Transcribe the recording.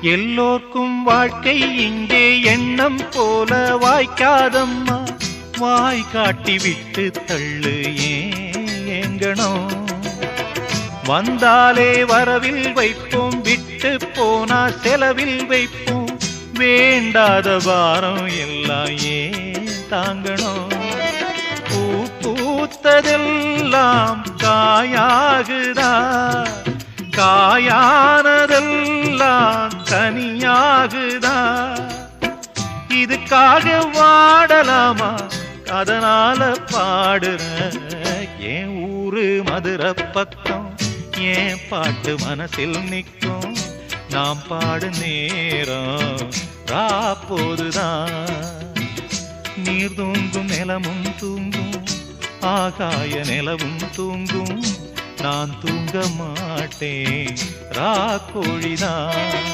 எல்லோர்க்கும் வாழ்க்கை இங்கே எண்ணம் போல வாய்க்காதம்மா. வாய் காட்டி விட்டு தள்ளு ஏங்கணும். வந்தாலே வரவில் வைப்போம், விட்டு போனா செலவில் வைப்போம். வேண்டாத பாரம் எல்லாம் ஏன் தாங்கணும். பூ பூத்ததெல்லாம் காயாகுதா, காயானதெல்லாம் கனியாகுதா. இதுக்காக வாடலாமா, அதனால பாடுற. என் ஊரு மதுரை பக்கம், என் பாட்டு மனசில் நிற்கும். நாம் பாடு நேரம் ராப்போதுதான். நீர் தூங்கும் நிலமும் தூங்கும், ஆகாய நிலவும் தூங்கும். நான் தூங்க மாட்டேன், ராக்கோழிதான்.